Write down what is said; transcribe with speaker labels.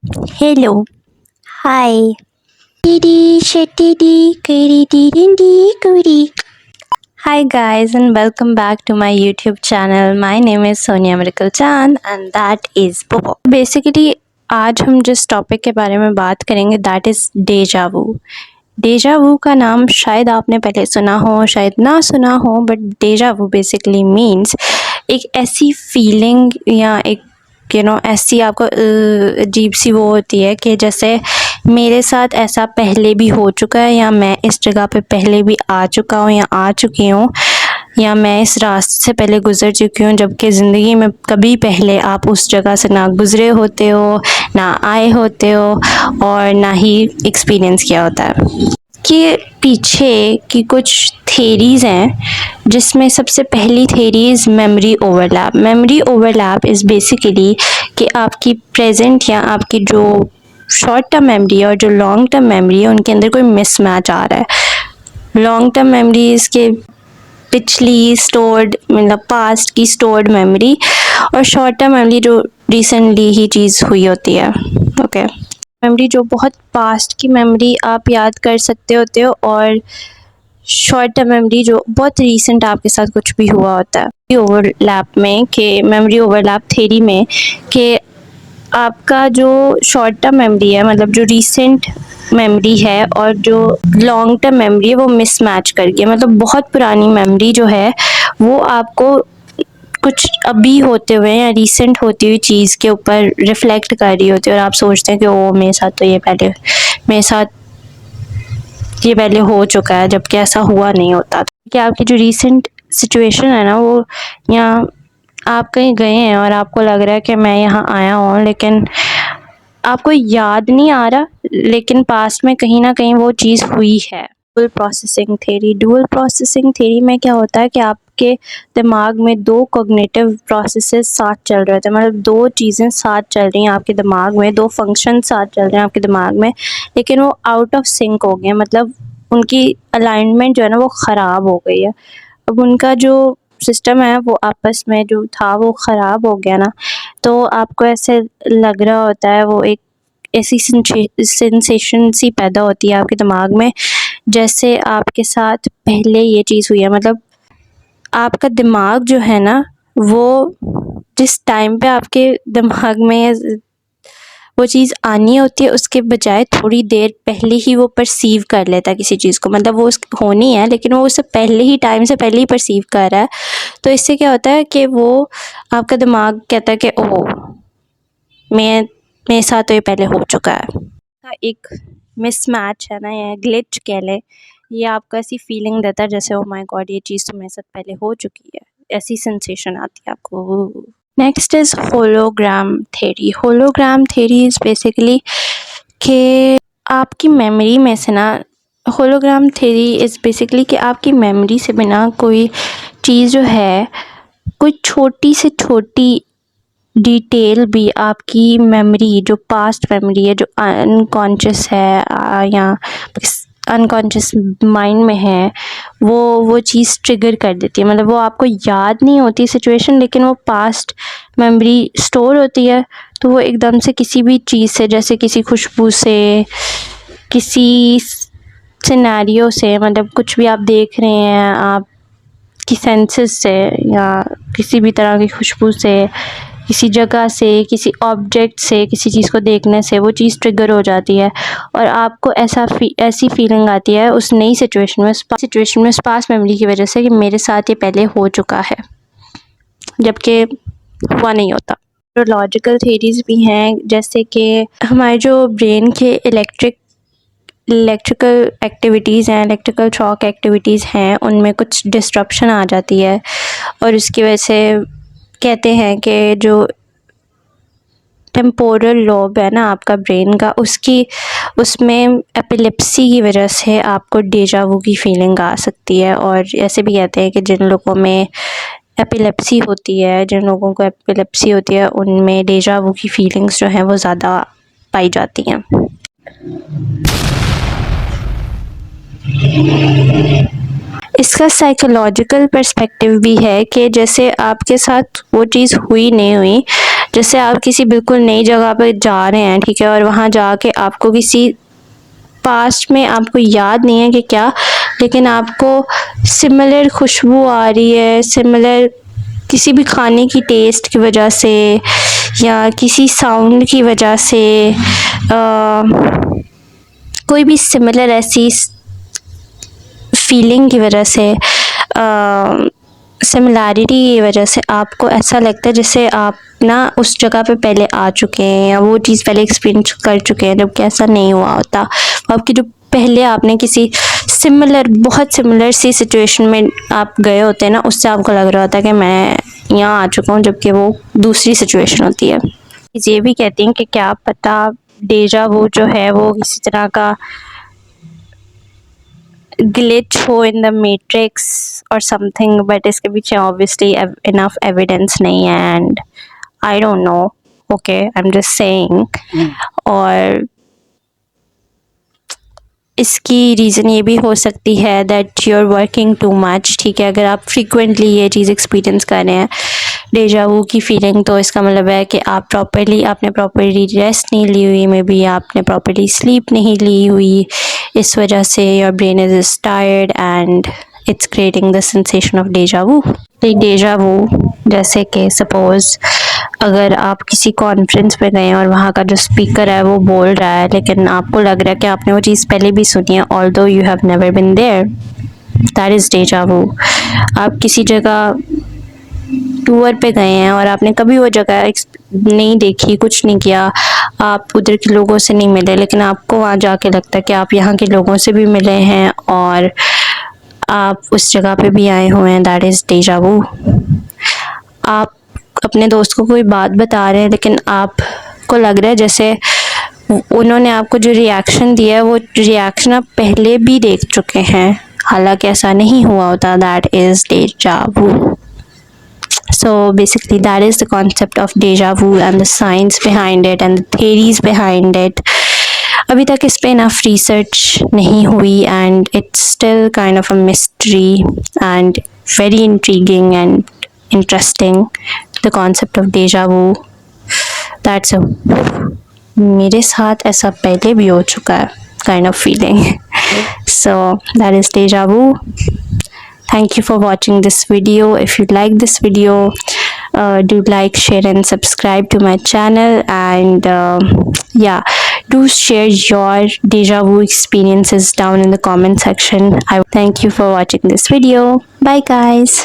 Speaker 1: Hello. Hi. Didi shetidi kuri didi kuri. Hi guys and welcome back to my YouTube channel. My name is Sonia Miracle Chan and that is Bobo. Basically आज हम जिस topic के बारे में बात करेंगे that is deja vu. Deja वू का नाम शायद आपने पहले सुना हो शायद ना सुना हो, but deja vu basically means एक ऐसी फीलिंग या एक ऐसी आपको अजीब सी वो होती है कि जैसे मेरे साथ ऐसा पहले भी हो चुका है, या मैं इस जगह पे पहले भी आ चुका हूँ या आ चुकी हूँ, या मैं इस रास्ते से पहले गुज़र चुकी हूँ, जबकि ज़िंदगी में कभी पहले आप उस जगह से ना गुज़रे होते हो, ना आए होते हो और ना ही एक्सपीरियंस किया होता है। कि पीछे की कुछ थेरीज़ हैं जिसमें सबसे पहली theory is memory overlap. Memory overlap is basically कि आपकी प्रेजेंट या आपकी जो शॉर्ट टर्म मेमोरी है और जो लॉन्ग टर्म मेमोरी है उनके अंदर कोई मिसमैच आ रहा है। लॉन्ग टर्म मेमोरीज़ के पिछली स्टोर्ड मतलब पास्ट की स्टोर्ड मेमोरी, और शॉर्ट टर्म मेमोरी जो रिसेंटली ही चीज़ हुई होती है। ओके, मेमोरी जो बहुत पास्ट की मेमोरी आप याद कर सकते होते हो, और शॉर्ट टर्म मेमोरी जो बहुत रीसेंट आपके साथ कुछ भी हुआ होता है। ओवरलैप में कि मेमोरी ओवरलैप थ्योरी में कि आपका जो शॉर्ट टर्म मेमोरी है मतलब जो रीसेंट मेमोरी है और जो लॉन्ग टर्म मेमोरी है वो मिसमैच कर गया। मतलब बहुत पुरानी मेमोरी जो है वो आपको कुछ अभी होते हुए या रीसेंट होती हुई चीज़ के ऊपर रिफ्लेक्ट कर रही होती है, और आप सोचते हैं कि ओ मेरे साथ तो मेरे साथ ये पहले हो चुका है, जबकि ऐसा हुआ नहीं होता। कि आपकी जो रीसेंट सिचुएशन है ना वो, या आप कहीं गए हैं और आपको लग रहा है कि मैं यहाँ आया हूँ, लेकिन आपको याद नहीं आ रहा, लेकिन पास्ट में कहीं ना कहीं वो चीज़ हुई है। Dual processing theory. Dual processing theory में क्या होता है कि आपके दिमाग में दो कॉग्निटिव प्रोसेसेस साथ चल रहे थे, मतलब दो चीज़ें साथ चल रही हैं आपके दिमाग में, दो फंक्शन साथ चल रहे हैं आपके दिमाग में, लेकिन वो आउट ऑफ सिंक हो गए, मतलब उनकी अलाइनमेंट जो है ना वो ख़राब हो गई है। अब उनका जो सिस्टम है वो आपस में जो था वो ख़राब हो गया ना, तो आपको ऐसे लग रहा होता है, वो एक ऐसी सेंसेशन सी पैदा होती है आपके दिमाग में जैसे आपके साथ पहले ये चीज़ हुई है। मतलब आपका दिमाग जो है ना वो जिस टाइम पे आपके दिमाग में वो चीज़ आनी होती है उसके बजाय थोड़ी देर पहले ही वो परसीव कर लेता है किसी चीज़ को। मतलब वो होनी है लेकिन वो उससे पहले ही टाइम से पहले ही परसीव कर रहा है। तो इससे क्या होता है कि वो आपका दिमाग कहता है कि ओह मेरे साथ तो ये पहले हो चुका है। एक मिसमैच है ना या ग्लिच कह ले, ये आपको ऐसी फीलिंग देता है जैसे ओ माय गॉड ये चीज़ तो मेरे साथ पहले हो चुकी है, ऐसी सेंसेशन आती है आपको। Next is hologram theory. Hologram theory is basically कि आपकी मेमोरी में से ना, होलोग्राम थ्योरी इज़ बेसिकली कि आपकी मेमोरी से बिना कोई चीज़ जो है, कोई छोटी से छोटी डिटेल भी आपकी मेमोरी जो पास्ट मेमोरी है जो अनकॉन्शियस है या अनकॉन्शियस माइंड में है, वो चीज़ ट्रिगर कर देती है। मतलब वो आपको याद नहीं होती सिचुएशन, लेकिन वो पास्ट मेमोरी स्टोर होती है, तो वो एकदम से किसी भी चीज़ से, जैसे किसी खुशबू से, किसी सिनेरियो से, मतलब कुछ भी आप देख रहे हैं आप की सेंसेस से, या किसी भी तरह की खुशबू से, किसी जगह से, किसी ऑब्जेक्ट से, किसी चीज़ को देखने से वो चीज़ ट्रिगर हो जाती है, और आपको ऐसी फीलिंग आती है उस नई सिचुएशन में, उस पास्ट मेमोरी की वजह से कि मेरे साथ ये पहले हो चुका है, जबकि हुआ नहीं होता। लॉजिकल थ्योरीज भी हैं, जैसे कि हमारे जो ब्रेन के इलेक्ट्रिकल एक्टिविटीज़ हैं, इलेक्ट्रिकल शॉक एक्टिविटीज़ हैं, उनमें कुछ डिस्ट्रप्शन आ जाती है, और उसकी वजह से कहते हैं कि जो टेम्पोरल लोब है ना आपका ब्रेन का, उसमें एपिलेप्सी की वजह से आपको डेजा वू की फीलिंग आ सकती है। और ऐसे भी कहते हैं कि जिन लोगों में एपिलेप्सी होती है, जिन लोगों को एपिलेप्सी होती है, उनमें डेजा वू की फीलिंग्स जो हैं वो ज़्यादा पाई जाती हैं। इसका साइकोलॉजिकल पर्सपेक्टिव भी है कि जैसे आपके साथ वो चीज़ हुई नहीं हुई, जैसे आप किसी बिल्कुल नई जगह पे जा रहे हैं, ठीक है, और वहाँ जाके आपको किसी पास्ट में आपको याद नहीं है कि क्या, लेकिन आपको सिमिलर खुशबू आ रही है, सिमिलर किसी भी खाने की टेस्ट की वजह से या किसी साउंड की वजह से, कोई भी सिमिलर ऐसी फीलिंग की वजह से, सिमिलैरिटी की वजह से आपको ऐसा लगता है जैसे आप ना उस जगह पे पहले आ चुके हैं या वो चीज़ पहले एक्सपीरियंस कर चुके हैं, जबकि ऐसा नहीं हुआ होता। आपकी जो पहले आपने किसी सिमिलर, बहुत सिमिलर सी सिचुएशन में आप गए होते हैं ना, उससे आपको लग रहा होता है कि मैं यहाँ आ चुका हूँ, जबकि वो दूसरी सिचुएशन होती है। ये भी कहती हैं कि क्या पता डेजा वू जो है वो किसी तरह का ग्लिच हो इन द मैट्रिक्स और समथिंग, बट इसके पीछे ऑब्वियसली इनफ एविडेंस नहीं है and I don't know, okay, I am just saying. और इसकी रीज़न ये भी हो सकती है that you are working too much, ठीक है, अगर आप फ्रीक्वेंटली ये चीज़ एक्सपीरियंस कर रहे हैं डेजा वू की फीलिंग, तो इसका मतलब है कि आपने प्रॉपरली रेस्ट नहीं ली हुई, मे बी आपने प्रॉपरली स्लीप नहीं ली हुई, इस वजह से your brain is tired and it's creating the sensation of deja vu. Deja vu जैसे कि सपोज अगर आप किसी कॉन्फ्रेंस पे गए और वहाँ का जो स्पीकर है वो बोल रहा है, लेकिन आपको लग रहा है कि आपने वो चीज़ पहले भी सुनी है, although you have never been there, that is deja vu. आप किसी जगह टूर पे गए हैं और आपने कभी वो जगह नहीं देखी, कुछ नहीं किया, आप उधर के लोगों से नहीं मिले, लेकिन आपको वहाँ जाके लगता है कि आप यहाँ के लोगों से भी मिले हैं और आप उस जगह पे भी आए हुए हैं, दैट इज़ डेजा वू। आप अपने दोस्त को कोई बात बता रहे हैं, लेकिन आपको लग रहा है जैसे उन्होंने आपको जो रिएक्शन दिया है वो रिएक्शन आप पहले भी देख चुके हैं, हालांकि ऐसा नहीं हुआ होता, that is deja vu. So basically that is the concept of deja vu and the science behind it and the theories behind it. अभी तक इस पे enough research नहीं हुई and it's still kind of a mystery and very intriguing and interesting, the concept of deja vu. That's a मेरे साथ ऐसा पहले भी हो चुका है kind of feeling. So that is deja vu. Thank you for watching this video. If you like this video, do like, share and subscribe to my channel, and yeah, do share your deja vu experiences down in the comment section. I thank you for watching this video. Bye guys.